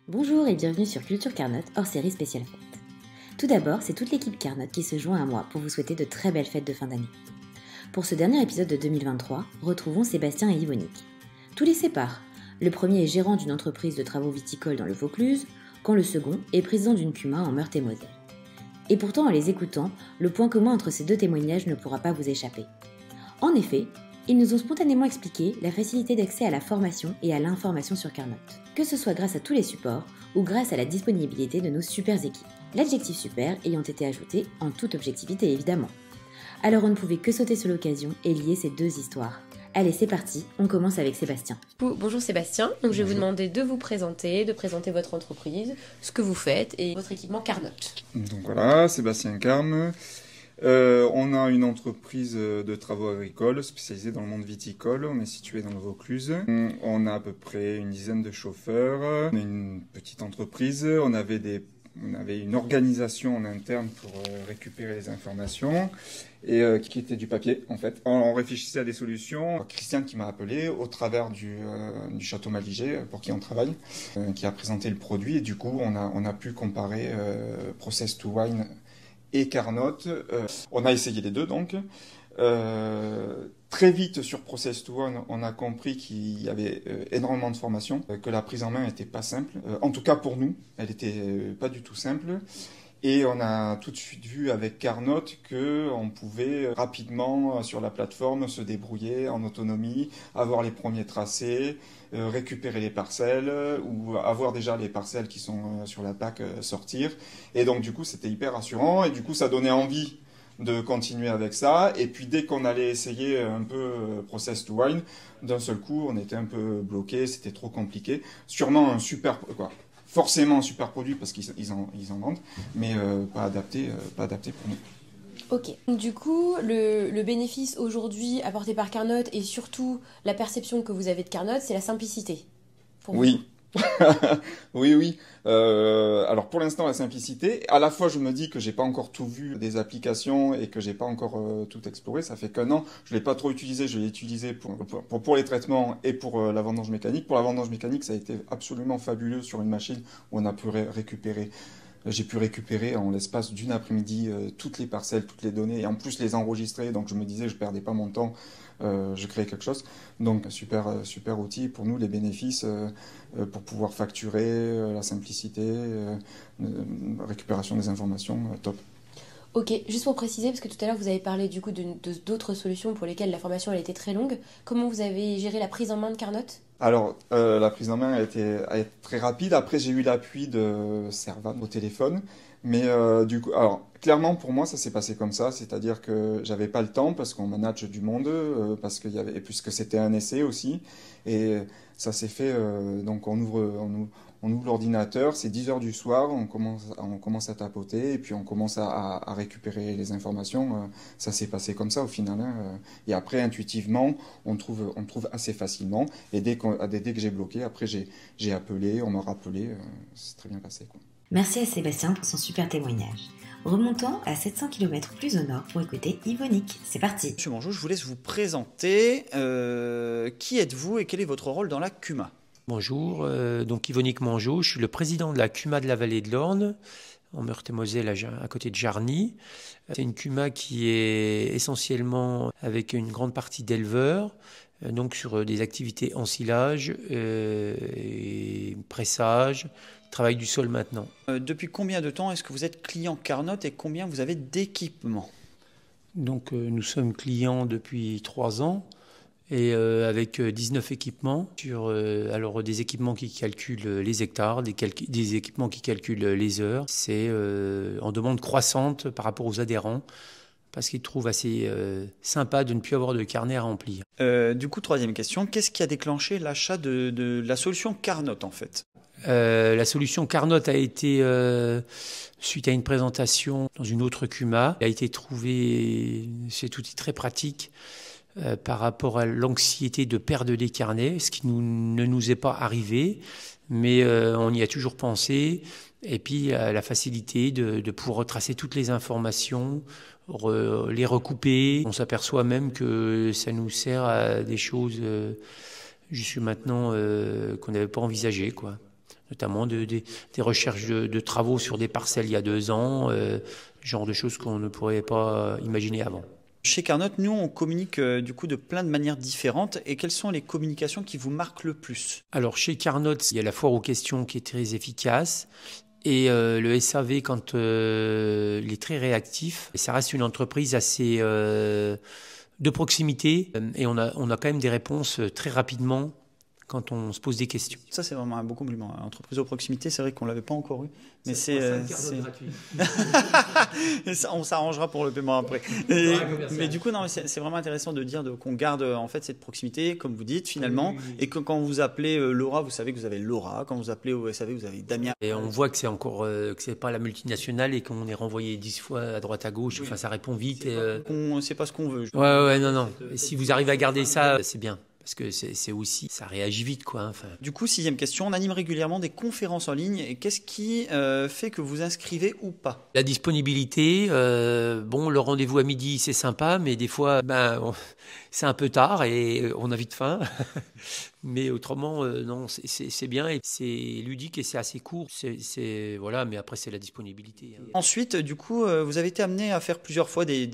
Bonjour et bienvenue sur Culture Carnot, hors série spéciale fête. Tout d'abord, c'est toute l'équipe Carnot qui se joint à moi pour vous souhaiter de très belles fêtes de fin d'année. Pour ce dernier épisode de 2023, retrouvons Sébastien et Yvonique. Tous les séparent. Le premier est gérant d'une entreprise de travaux viticoles dans le Vaucluse, quand le second est président d'une CUMA en Meurthe-et-Moselle. Et pourtant, en les écoutant, le point commun entre ces deux témoignages ne pourra pas vous échapper. En effet, ils nous ont spontanément expliqué la facilité d'accès à la formation et à l'information sur Carnot, que ce soit grâce à tous les supports ou grâce à la disponibilité de nos super équipes, l'adjectif super ayant été ajouté en toute objectivité évidemment. Alors on ne pouvait que sauter sur l'occasion et lier ces deux histoires. Allez, c'est parti, on commence avec Sébastien. Bonjour Sébastien, donc je vais vous demander de vous présenter, de présenter votre entreprise, ce que vous faites et votre équipement Carnot. Donc voilà, Sébastien Carme. On a une entreprise de travaux agricoles spécialisée dans le monde viticole. On est situé dans le Vaucluse. On a à peu près une dizaine de chauffeurs. On est une petite entreprise. On avait une organisation en interne pour récupérer les informations et qui était du papier en fait. On réfléchissait à des solutions. Christian qui m'a appelé au travers du Château Maligé pour qui on travaille, qui a présenté le produit et du coup on a pu comparer Process to Wine et Carnot. On a essayé les deux donc. Très vite sur Process to One, on a compris qu'il y avait énormément de formations, que la prise en main n'était pas simple. En tout cas pour nous, elle était pas du tout simple. Et on a tout de suite vu avec Carnot qu'on pouvait rapidement sur la plateforme se débrouiller en autonomie, avoir les premiers tracés, récupérer les parcelles ou avoir déjà les parcelles qui sont sur la PAC sortir. Et donc du coup c'était hyper rassurant et du coup ça donnait envie de continuer avec ça. Et puis dès qu'on allait essayer un peu Process to Wine, d'un seul coup on était un peu bloqué, c'était trop compliqué. Sûrement un super forcément un super produit parce qu'ils en vendent, mais pas adapté pour nous. Ok, donc du coup, le bénéfice aujourd'hui apporté par Carnot et surtout la perception que vous avez de Carnot, c'est la simplicité. Oui. Oui. Alors pour l'instant la simplicité. À la fois je me dis que j'ai pas encore tout vu des applications et que j'ai pas encore tout exploré. Ça fait qu'un an, je l'ai pas trop utilisé. Je l'ai utilisé pour les traitements et pour la vendange mécanique. Pour la vendange mécanique, ça a été absolument fabuleux sur une machine où on a pu récupérer. J'ai pu récupérer en l'espace d'une après-midi toutes les parcelles, toutes les données et en plus les enregistrer. Donc je me disais je perdais pas mon temps. Je créais quelque chose. Donc super outil pour nous, les bénéfices pour pouvoir facturer, la simplicité, récupération des informations, top. Ok, juste pour préciser, parce que tout à l'heure vous avez parlé du coup d'autres solutions pour lesquelles la formation elle était très longue. Comment vous avez géré la prise en main de Carnot ? Alors, la prise en main a été très rapide. Après, j'ai eu l'appui de Servan au téléphone. Mais du coup, alors, clairement, pour moi, ça s'est passé comme ça. C'est-à-dire que j'avais pas le temps parce qu'on manage du monde, et puisque c'était un essai aussi. Et ça s'est fait, donc on ouvre l'ordinateur, c'est 10 heures du soir, on commence à tapoter et puis on commence à récupérer les informations. Ça s'est passé comme ça au final. Et après, intuitivement, on trouve assez facilement. Et dès que j'ai bloqué, après j'ai appelé, on m'a rappelé, c'est très bien passé, quoi. Merci à Sébastien pour son super témoignage. Remontons à 700 km plus au nord pour écouter Yvonique. C'est parti. Monsieur Mangeot, je vous laisse vous présenter. Qui êtes-vous et quel est votre rôle dans la CUMA ? Bonjour, donc Yvonique Mangeot, je suis le président de la CUMA de la vallée de l'Orne, en Meurthe-et-Moselle, à côté de Jarny. C'est une CUMA qui est essentiellement avec une grande partie d'éleveurs, donc sur des activités ensilage, et pressage, travail du sol maintenant. Depuis combien de temps est-ce que vous êtes client Carnot et combien vous avez d'équipements ? Donc nous sommes clients depuis 3 ans. Et avec 19 équipements, alors des équipements qui calculent les hectares, des équipements qui calculent les heures. C'est en demande croissante par rapport aux adhérents, parce qu'ils trouvent assez sympa de ne plus avoir de carnet à remplir. Du coup, troisième question, qu'est-ce qui a déclenché l'achat de la solution Carnot en fait ? La solution Carnot a été, suite à une présentation dans une autre CUMA, a été trouvé cet outil très pratique par rapport à l'anxiété de perdre des carnets, ce qui ne nous est pas arrivé, mais on y a toujours pensé. Et puis la facilité de pouvoir retracer toutes les informations, les recouper. On s'aperçoit même que ça nous sert à des choses jusque maintenant qu'on n'avait pas envisagées, quoi. notamment des recherches de travaux sur des parcelles il y a 2 ans, genre de choses qu'on ne pourrait pas imaginer avant. Chez Carnot, nous, on communique du coup de plein de manières différentes. Et quelles sont les communications qui vous marquent le plus? Alors, chez Carnot, il y a la foire aux questions qui est très efficace. Et le SAV, quand il est très réactif, et ça reste une entreprise assez de proximité. Et on a quand même des réponses très rapidement quand on se pose des questions. Ça, c'est vraiment un beau compliment. Entreprise de proximité, c'est vrai qu'on ne l'avait pas encore eu. Mais on s'arrangera pour le paiement après. Mais du coup, non, c'est vraiment intéressant de dire qu'on garde en fait cette proximité, comme vous dites finalement, oui. Et que quand vous appelez Laura, vous savez que vous avez Laura. Quand vous appelez au SAV, vous avez Damien. Et on voit que c'est encore que c'est pas la multinationale et qu'on est renvoyé 10 fois à droite à gauche. Oui. Enfin, ça répond vite. C'est pas ce qu'on veut. Ouais, non. Et si vous arrivez à garder ça, c'est bien. Parce que c'est aussi, ça réagit vite, quoi. Enfin. Du coup, 6e question, on anime régulièrement des conférences en ligne. Et qu'est-ce qui fait que vous inscrivez ou pas? La disponibilité, le rendez-vous à midi, c'est sympa, mais des fois, c'est un peu tard et on a vite faim. Mais autrement, non, c'est bien et c'est ludique et c'est assez court. Voilà, mais après, c'est la disponibilité. Ensuite, du coup, vous avez été amené à faire plusieurs fois des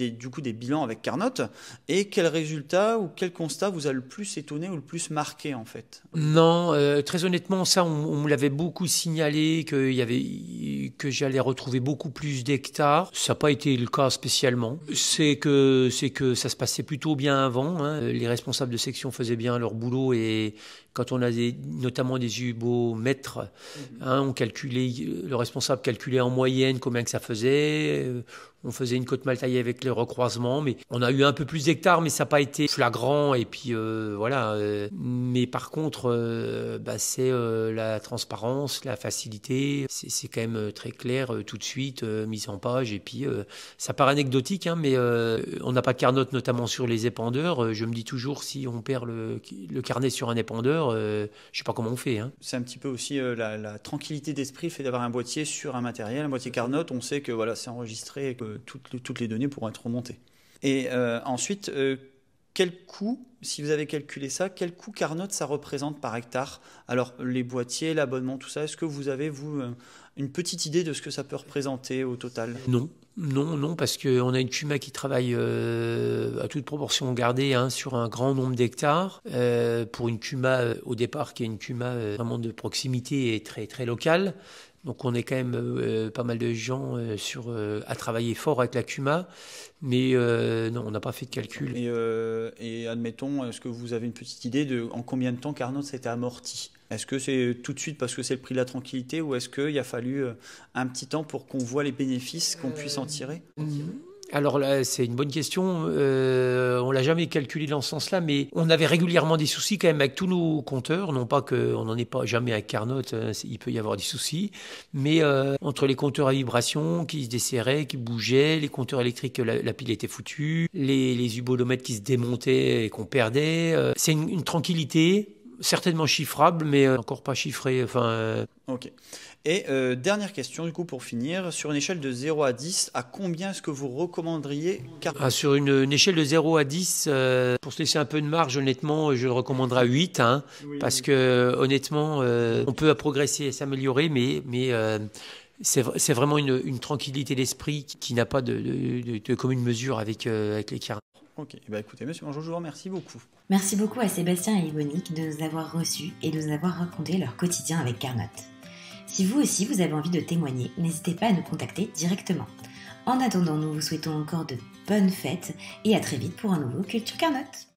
bilans avec Carnot. Et quel résultat ou quel constat vous a le plus étonné ou le plus marqué, en fait? Non, très honnêtement, ça, on me l'avait beaucoup signalé, que j'allais retrouver beaucoup plus d'hectares. Ça n'a pas été le cas spécialement. C'est que ça se passait plutôt bien avant. Hein. Les responsables de section faisaient bien leur boulot et quand on a notamment des hubomètres, le responsable calculait en moyenne combien que ça faisait. On faisait une côte mal taillée avec les recroisements, mais on a eu un peu plus d'hectares, mais ça n'a pas été flagrant. Et puis voilà. Mais par contre, c'est la transparence, la facilité. C'est quand même très clair tout de suite, mise en page. Et puis ça paraît anecdotique, hein, mais on n'a pas de Carnot, notamment sur les épandeurs. Je me dis toujours, si on perd le carnet sur un épandeur, je ne sais pas comment on fait. Hein. C'est un petit peu aussi la tranquillité d'esprit, le fait d'avoir un boîtier sur un matériel, un boîtier Carnot. On sait que voilà, c'est enregistré et que toutes les données pourront être remontées. Et ensuite, quel coût, si vous avez calculé ça, quel coût Carnot ça représente par hectare? Alors, les boîtiers, l'abonnement, tout ça, est-ce que vous avez, vous, une petite idée de ce que ça peut représenter au total? Non, parce qu'on a une CUMA qui travaille à toute proportion gardée sur un grand nombre d'hectares. Pour une CUMA, au départ, qui est une CUMA vraiment de proximité et très, très locale. Donc on est quand même pas mal de gens à travailler fort avec la CUMA, mais non, on n'a pas fait de calcul. Et admettons, est-ce que vous avez une petite idée de en combien de temps Carnot s'était amorti? Est-ce que c'est tout de suite parce que c'est le prix de la tranquillité ou est-ce qu'il a fallu un petit temps pour qu'on voit les bénéfices, qu'on puisse en tirer? Alors là, c'est une bonne question. On l'a jamais calculé dans ce sens-là, mais on avait régulièrement des soucis quand même avec tous nos compteurs. Non pas qu'on n'en ait pas jamais avec Carnot, il peut y avoir des soucis, mais entre les compteurs à vibration qui se desserraient, qui bougeaient, les compteurs électriques, la pile était foutue, les hubolomètres qui se démontaient et qu'on perdait. C'est une tranquillité. Certainement chiffrable, mais encore pas chiffré. Ok. Et dernière question, du coup, pour finir. Sur une échelle de 0 à 10, à combien est-ce que vous recommanderiez Carnot? Sur une échelle de 0 à 10, pour se laisser un peu de marge, honnêtement, je le recommanderais à 8. Oui. Parce que, honnêtement, on peut progresser et s'améliorer, mais c'est vraiment une tranquillité d'esprit qui n'a pas de commune mesure avec les Carnot. Ok, écoutez, monsieur Mangeot, je vous remercie beaucoup. Merci beaucoup à Sébastien et Yvonique de nous avoir reçus et de nous avoir raconté leur quotidien avec Carnot. Si vous aussi vous avez envie de témoigner, n'hésitez pas à nous contacter directement. En attendant, nous vous souhaitons encore de bonnes fêtes et à très vite pour un nouveau Culture Carnot.